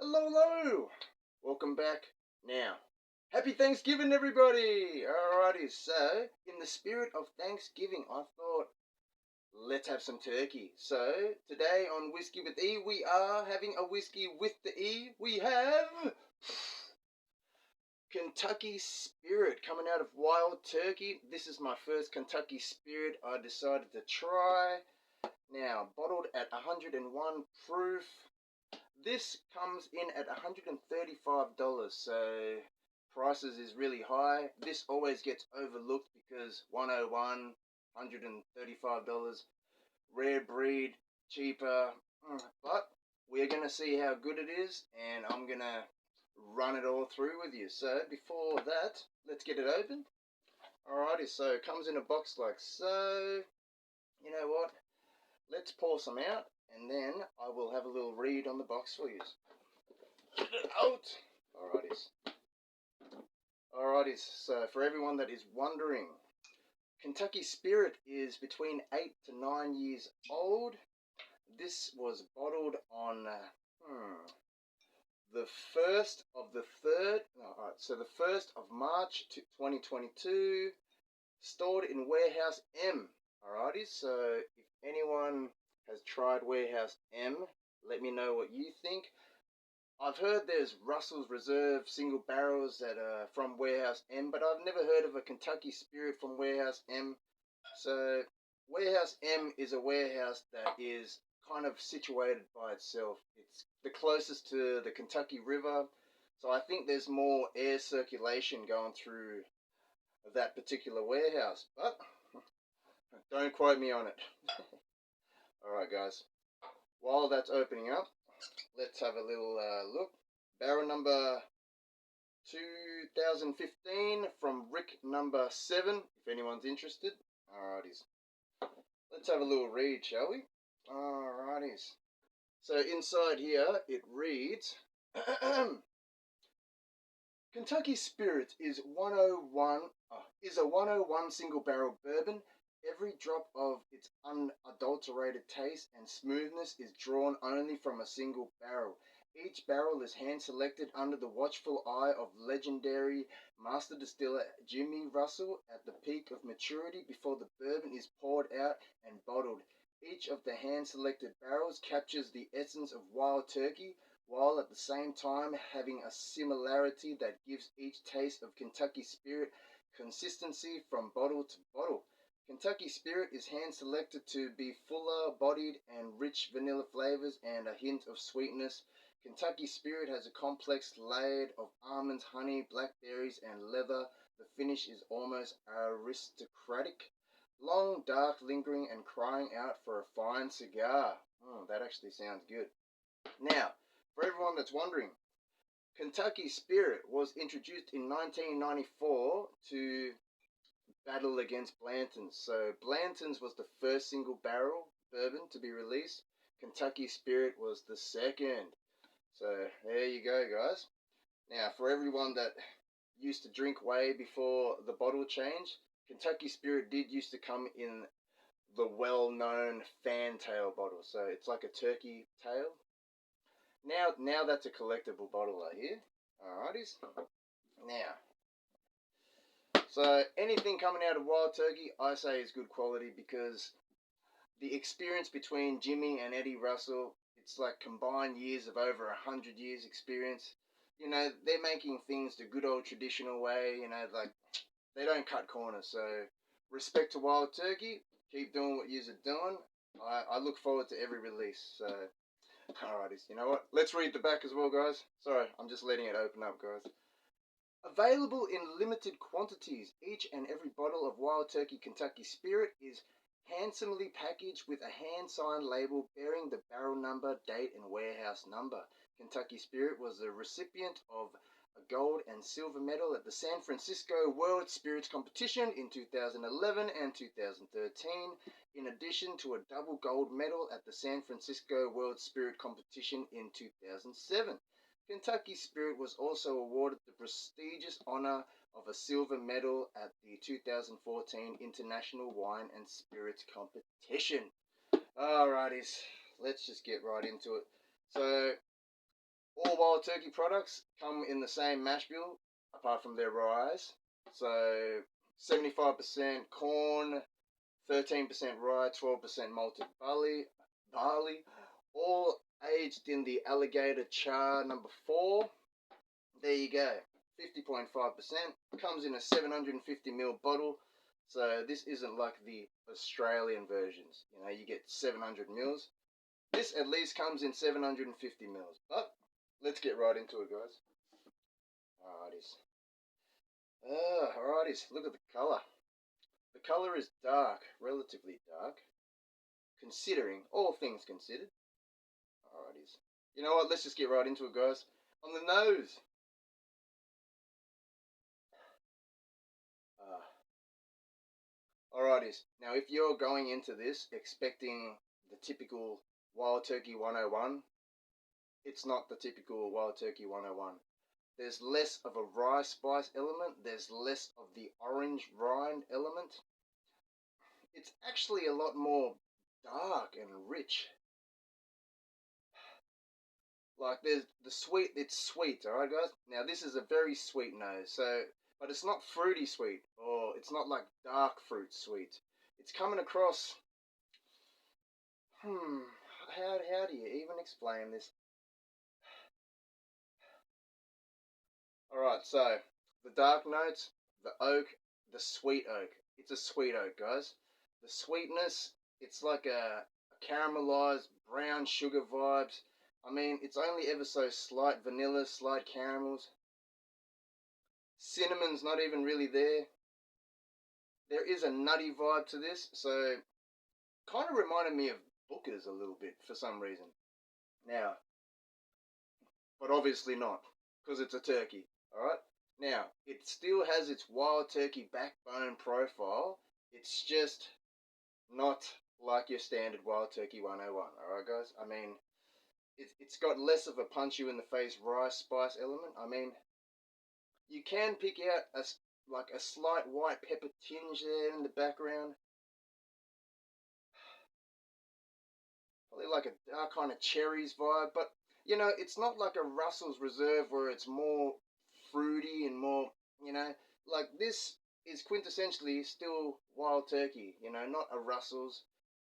Hello, hello! Welcome back. Now, happy Thanksgiving, everybody! Alrighty, so, in the spirit of Thanksgiving, I thought, let's have some turkey. So, today on Whiskey with E, we are having a whiskey with the E. We have Kentucky Spirit coming out of Wild Turkey. This is my first Kentucky Spirit I decided to try. Now, bottled at 101 proof. This comes in at $135, so prices is really high. This always gets overlooked because 101, $135, rare breed, cheaper. But we're going to see how good it is, and I'm going to run it all through with you. So before that, let's get it open. Alrighty, so it comes in a box like so. You know what? Let's pour some out, and then I will have a little read on the box for you. Get it out! Alrighties, so for everyone that is wondering, Kentucky Spirit is between 8 to 9 years old. This was bottled on the 1st of the 3rd, so the 1st of March 2022, stored in Warehouse M. Alrighty, so if anyone has tried Warehouse M, let me know what you think. I've heard there's Russell's Reserve single barrels that are from Warehouse M, but I've never heard of a Kentucky Spirit from Warehouse M. So Warehouse M is a warehouse that is kind of situated by itself. It's the closest to the Kentucky River, so I think there's more air circulation going through that particular warehouse, but don't quote me on it. Alright guys, while that's opening up, let's have a little look. Barrel number 2015 from Rick number 7, if anyone's interested. Alrighties. Let's have a little read, shall we? Alrighties. So inside here it reads Kentucky Spirit is a 101 single barrel bourbon. Every drop of its unadulterated taste and smoothness is drawn only from a single barrel. Each barrel is hand-selected under the watchful eye of legendary master distiller Jimmy Russell at the peak of maturity before the bourbon is poured out and bottled. Each of the hand-selected barrels captures the essence of Wild Turkey, while at the same time having a similarity that gives each taste of Kentucky Spirit consistency from bottle to bottle. Kentucky Spirit is hand-selected to be fuller-bodied and rich vanilla flavors and a hint of sweetness. Kentucky Spirit has a complex layered of almonds, honey, blackberries, and leather. The finish is almost aristocratic. Long, dark, lingering, and crying out for a fine cigar. That actually sounds good. Now, for everyone that's wondering, Kentucky Spirit was introduced in 1994 to battle against Blanton's. So Blanton's was the first single barrel bourbon to be released. Kentucky Spirit was the second. So there you go, guys. Now, for everyone that used to drink way before the bottle change, Kentucky Spirit did used to come in the well-known fantail bottle. So it's like a turkey tail. Now that's a collectible bottle, I hear. Alrighties. Now, so anything coming out of Wild Turkey, I say is good quality because the experience between Jimmy and Eddie Russell, it's like combined years of over 100 years experience. You know, they're making things the good old traditional way, you know, like they don't cut corners. So respect to Wild Turkey, keep doing what yous are doing. I look forward to every release. So alrighties, you know what? Let's read the back as well, guys. Sorry, I'm just letting it open up, guys. Available in limited quantities, each and every bottle of Wild Turkey Kentucky Spirit is handsomely packaged with a hand-signed label bearing the barrel number, date, and warehouse number. Kentucky Spirit was the recipient of a gold and silver medal at the San Francisco World Spirits Competition in 2011 and 2013, in addition to a double gold medal at the San Francisco World Spirit Competition in 2007. Kentucky Spirit was also awarded the prestigious honor of a silver medal at the 2014 International Wine and Spirits Competition. Alrighties, let's just get right into it. So, all Wild Turkey products come in the same mash bill, apart from their rye. So 75% corn, 13% rye, 12% malted barley, all aged in the alligator char number 4. There you go, 50.5%. Comes in a 750ml bottle. So this isn't like the Australian versions. You know, you get 700 mils. This at least comes in 750 mils. But let's get right into it, guys. Alrighties. Look at the colour. The colour is dark, relatively dark, considering, all things considered. Alrighties. You know what, let's just get right into it, guys. On the nose. Alrighties. Now, if you're going into this expecting the typical Wild Turkey 101, it's not the typical Wild Turkey 101. There's less of a rye spice element. There's less of the orange rind element. It's actually a lot more dark and rich. Like, there's the sweet, it's sweet, alright guys? Now, this is a very sweet nose, so, but it's not fruity sweet, or it's not like dark fruit sweet. It's coming across, how do you even explain this? Alright, so, the dark notes, the oak, the sweet oak. It's a sweet oak, guys. The sweetness, it's like a caramelized brown sugar vibes. I mean, it's only ever so slight vanilla, slight caramels. Cinnamon's not even really there. There is a nutty vibe to this, so kind of reminded me of Booker's a little bit for some reason. Now, but obviously not, because it's a turkey, alright? Now, it still has its Wild Turkey backbone profile. It's just not like your standard Wild Turkey 101, alright guys? I mean, it's got less of a punch you in the face rye spice element. I mean, you can pick out like a slight white pepper tinge there in the background. Probably like a dark kind of cherries vibe, but you know, it's not like a Russell's Reserve where it's more fruity and more, you know, like this is quintessentially still Wild Turkey, you know, not a Russell's.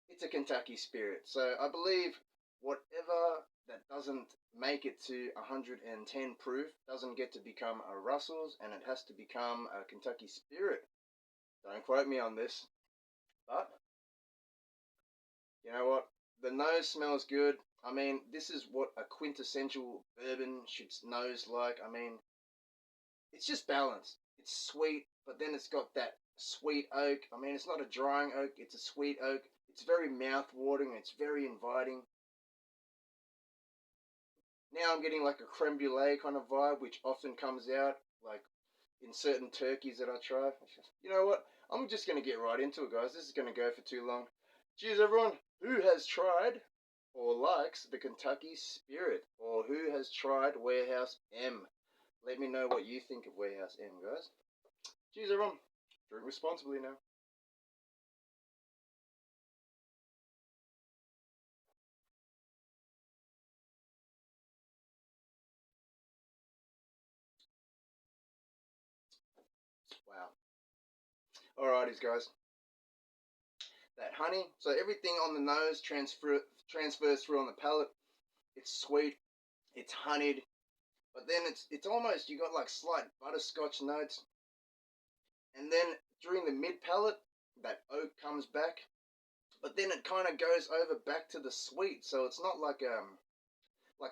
It's a Kentucky Spirit. So I believe whatever that doesn't make it to 110 proof doesn't get to become a Russell's, and it has to become a Kentucky Spirit. Don't quote me on this, but you know what? The nose smells good. I mean, this is what a quintessential bourbon should nose like. I mean, it's just balanced. It's sweet, but then it's got that sweet oak. I mean, it's not a drying oak, it's a sweet oak. It's very mouth-watering, it's very inviting. Now I'm getting like a creme brulee kind of vibe, which often comes out like in certain turkeys that I try. You know what? I'm just going to get right into it, guys. This is going to go for too long. Cheers, everyone. Who has tried or likes the Kentucky Spirit? Or who has tried Warehouse M? Let me know what you think of Warehouse M, guys. Cheers, everyone. Drink responsibly now. Wow. Alrighties, guys. That honey, so everything on the nose transfers through on the palate. It's sweet, it's honeyed, but then it's almost, you got like slight butterscotch notes, and then during the mid palate, that oak comes back, but then it kind of goes over back to the sweet. So it's not like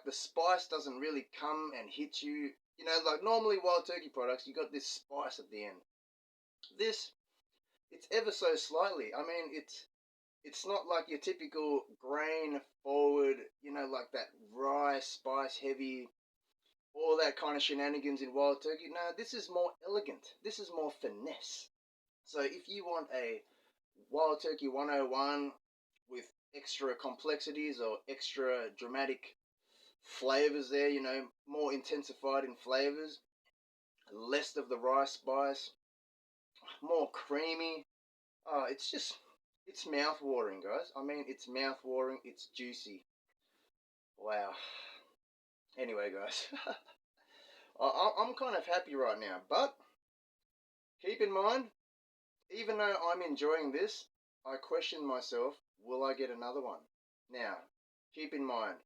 the spice doesn't really come and hit you. You know, like normally Wild Turkey products, you got this spice at the end. This, it's ever so slightly. I mean, it's not like your typical grain forward, you know, like that rye spice heavy, all that kind of shenanigans in Wild Turkey. No, this is more elegant. This is more finesse. So if you want a Wild Turkey 101 with extra complexities or extra dramatic flavors there, you know, more intensified in flavors, less of the rye spice, more creamy. It's mouth-watering, guys. I mean, it's mouth-watering, it's juicy. Wow. Anyway, guys, I'm kind of happy right now, but keep in mind, even though I'm enjoying this, I question myself, will I get another one? Now, keep in mind,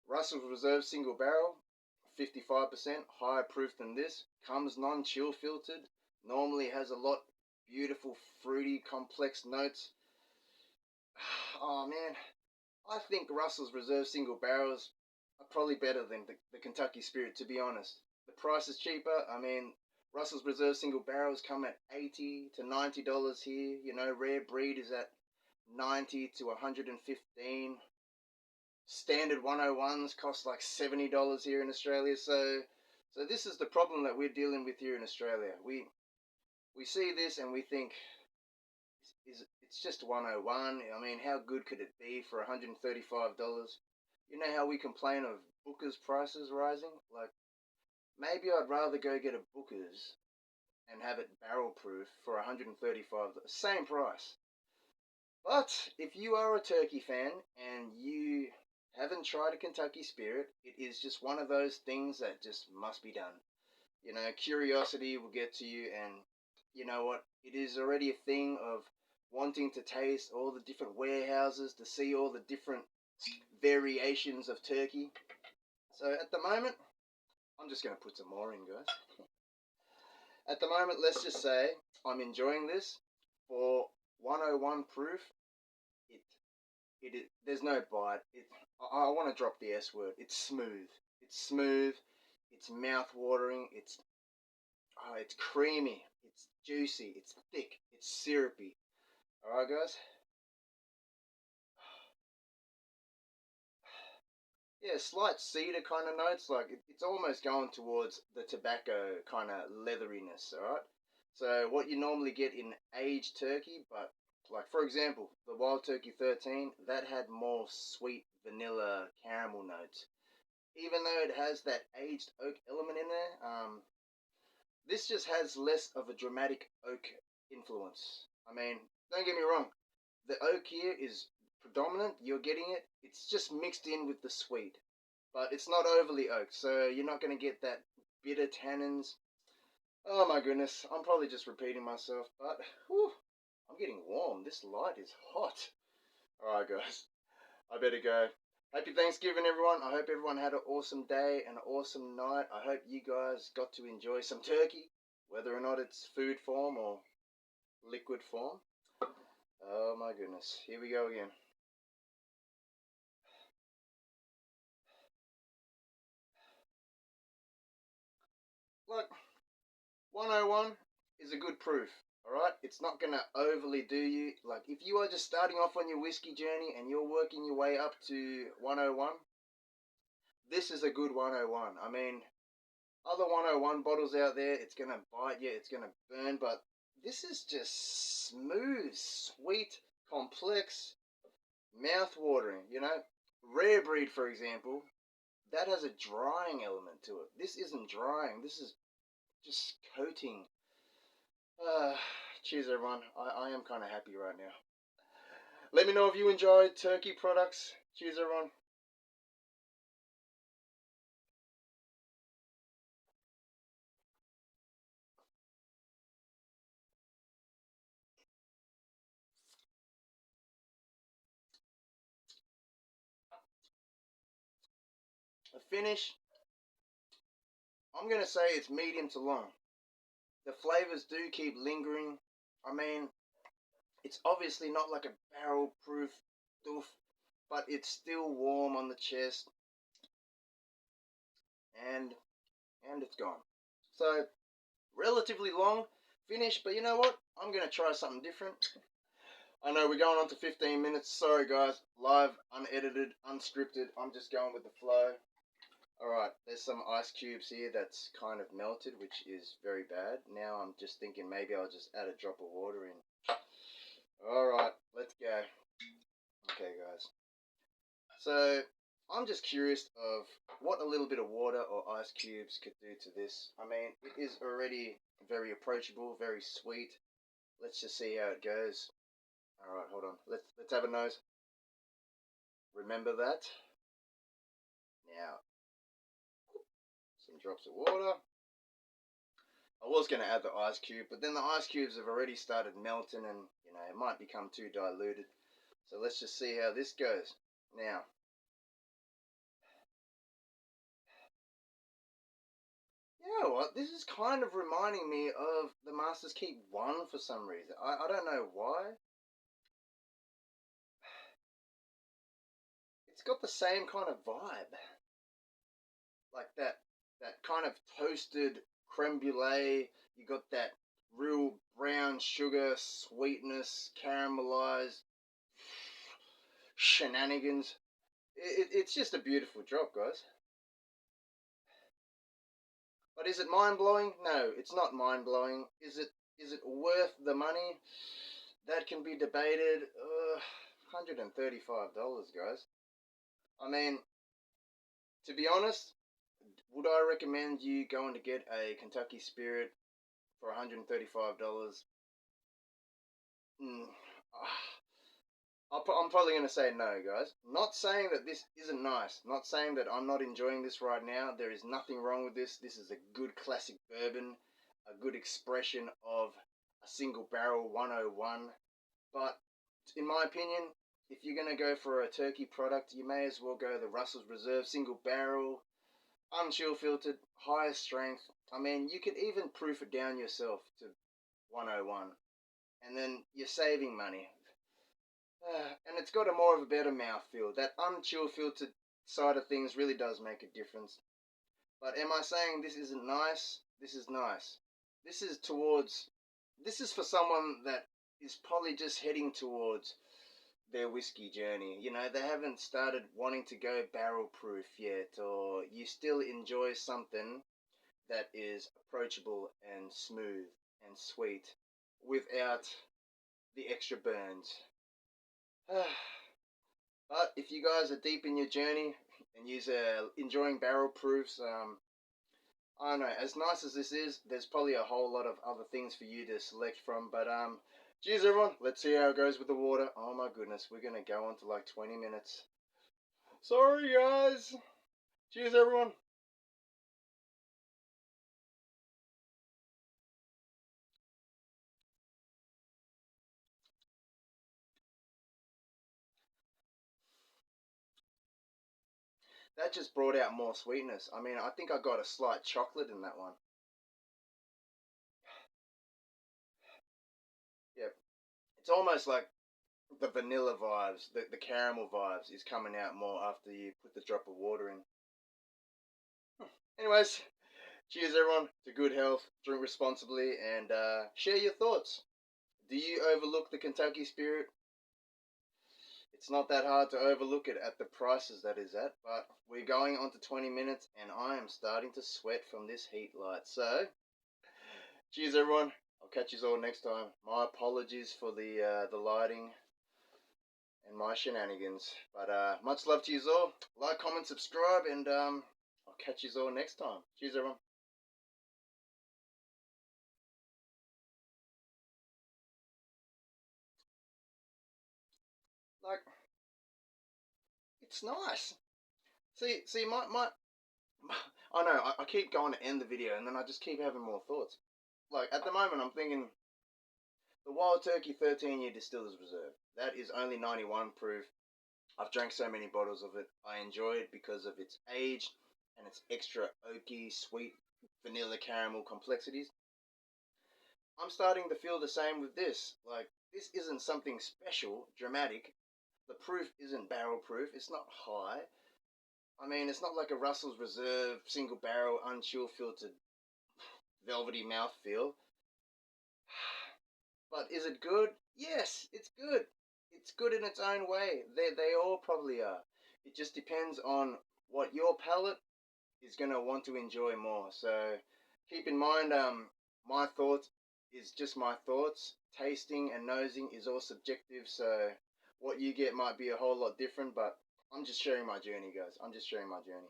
Russell's Reserve single barrel, 55%, higher proof than this, comes non-chill filtered, normally has a lot beautiful, fruity, complex notes. Oh man, I think Russell's Reserve single barrels are probably better than the Kentucky Spirit, to be honest. The price is cheaper. I mean, Russell's Reserve single barrels come at $80 to $90 here. You know, rare breed is at 90 to 115. Standard 101s cost like $70 here in Australia. So this is the problem that we're dealing with here in Australia. We see this and we think, is it's just 101. I mean, how good could it be for $135? You know how we complain of Booker's prices rising? Like, maybe I'd rather go get a Booker's and have it barrel proof for $135. Same price. But if you are a turkey fan and you haven't tried a Kentucky Spirit, it is just one of those things that just must be done. You know, curiosity will get to you, and you know what? It is already a thing of wanting to taste all the different warehouses, to see all the different variations of turkey. So at the moment, I'm just going to put some more in, guys. At the moment, let's just say I'm enjoying this. For 101 proof, there's no bite. I want to drop the S word. It's smooth. It's smooth. It's mouth-watering. It's creamy. It's juicy. It's thick. It's syrupy. All right, guys. Yeah, slight cedar kind of notes. Like it's almost going towards the tobacco kind of leatheriness. All right. So what you normally get in aged turkey, but like for example, the Wild Turkey 13, that had more sweet vanilla caramel notes. Even though it has that aged oak element in there, this just has less of a dramatic oak influence. I mean, don't get me wrong, the oak here is predominant. You're getting it. It's just mixed in with the sweet, but it's not overly oak, so you're not going to get that bitter tannins. Oh my goodness, I'm probably just repeating myself, but whew, I'm getting warm. This light is hot. All right, guys, I better go. Happy Thanksgiving, everyone. I hope everyone had an awesome day and an awesome night. I hope you guys got to enjoy some turkey, whether or not it's food form or liquid form. Oh my goodness. Here we go again. Look, 101 is a good proof. Alright? It's not going to overly do you. Like, if you are just starting off on your whiskey journey and you're working your way up to 101, this is a good 101. I mean, other 101 bottles out there, it's going to bite you, it's going to burn, but this is just smooth, sweet, complex, mouth-watering, you know? Rare breed, for example, that has a drying element to it. This isn't drying, this is just coating. Uh, Cheers, everyone. I am kind of happy right now. Let me know if you enjoyed turkey products. Cheers, everyone. The finish, I'm going to say it's medium to long. The flavors do keep lingering. I mean, it's obviously not like a barrel proof doof, but it's still warm on the chest. And it's gone. So, relatively long finish, but you know what? I'm going to try something different. I know we're going on to 15 minutes. Sorry, guys. Live, unedited, unscripted. I'm just going with the flow. Alright, there's some ice cubes here that's kind of melted, which is very bad. Now I'm just thinking maybe I'll just add a drop of water in. Alright, let's go. Okay, guys. So, I'm just curious of what a little bit of water or ice cubes could do to this. I mean, it is already very approachable, very sweet. Let's just see how it goes. Alright, hold on. Let's have a nose. Remember that. Now, drops of water. I was going to add the ice cube, but then the ice cubes have already started melting and, you know, it might become too diluted. So let's just see how this goes. Now, you know what? This is kind of reminding me of the Masters Keep 1 for some reason. I don't know why. It's got the same kind of vibe. Like that kind of toasted creme brulee. You got that real brown sugar sweetness, caramelized shenanigans. It's just a beautiful drop, guys. But is it mind-blowing? No, it's not mind-blowing. Is it worth the money? That can be debated. $135, guys. I mean, to be honest, would I recommend you going to get a Kentucky Spirit for $135? Mm, I'm probably going to say no, guys. Not saying that this isn't nice. Not saying that I'm not enjoying this right now. There is nothing wrong with this. This is a good classic bourbon, a good expression of a single barrel 101. But in my opinion, if you're going to go for a turkey product, you may as well go the Russell's Reserve single barrel, unchill filtered, higher strength. I mean, you could even proof it down yourself to 101, and then you're saving money. And it's got a more of a better mouthfeel. That unchill filtered side of things really does make a difference. But am I saying this isn't nice? This is nice. This is towards. This is for someone that is probably just heading towards their whiskey journey. You know, they haven't started wanting to go barrel proof yet, or you still enjoy something that is approachable and smooth and sweet without the extra burns. But if you guys are deep in your journey and you're enjoying barrel proofs, I don't know, as nice as this is, there's probably a whole lot of other things for you to select from. But cheers everyone, let's see how it goes with the water. Oh my goodness, we're gonna go on to like 20 minutes. Sorry guys. Cheers everyone. That just brought out more sweetness. I mean, I think I got a slight chocolate in that one. Yep. It's almost like the vanilla vibes, the caramel vibes is coming out more after you put the drop of water in. Anyways, cheers everyone to good health, drink responsibly, and share your thoughts. Do you overlook the Kentucky Spirit? It's not that hard to overlook it at the prices that is at, but we're going on to 20 minutes and I am starting to sweat from this heat light. So, cheers everyone. I'll catch you all next time. My apologies for the lighting and my shenanigans. But much love to you all. Like, comment, subscribe, and I'll catch you all next time. Cheers everyone. Like, it's nice. See, my I know, I keep going to end the video and then I just keep having more thoughts. Like, at the moment, I'm thinking the Wild Turkey 13-year Distiller's Reserve. That is only 91 proof. I've drank so many bottles of it. I enjoy it because of its age and its extra oaky, sweet, vanilla caramel complexities. I'm starting to feel the same with this. Like, this isn't something special, dramatic. The proof isn't barrel proof. It's not high. I mean, it's not like a Russell's Reserve single barrel unchill filtered velvety mouthfeel. But is it good? Yes, it's good. It's good in its own way. They all probably are. It just depends on what your palate is going to want to enjoy more. So keep in mind, my thoughts is just my thoughts. Tasting and nosing is all subjective. So what you get might be a whole lot different, but I'm just sharing my journey, guys. I'm just sharing my journey.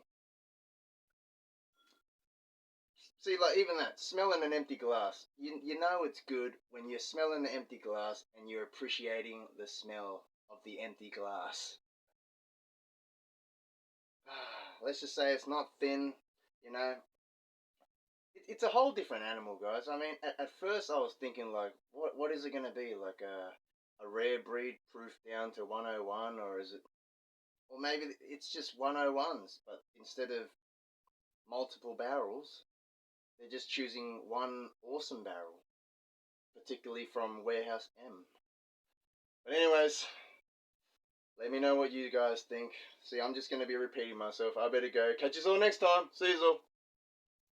See, like, even that, smelling an empty glass. You know it's good when you're smelling the empty glass and you're appreciating the smell of the empty glass. Let's just say it's not thin, you know. it's a whole different animal, guys. I mean, at first I was thinking like, what is it gonna be? Like a rare breed proof down to 101, or is it? Or maybe it's just 101s, but instead of multiple barrels, they're just choosing one awesome barrel, particularly from Warehouse M. But anyways, let me know what you guys think. See, I'm just gonna be repeating myself. I better go. Catch you all next time. See you all.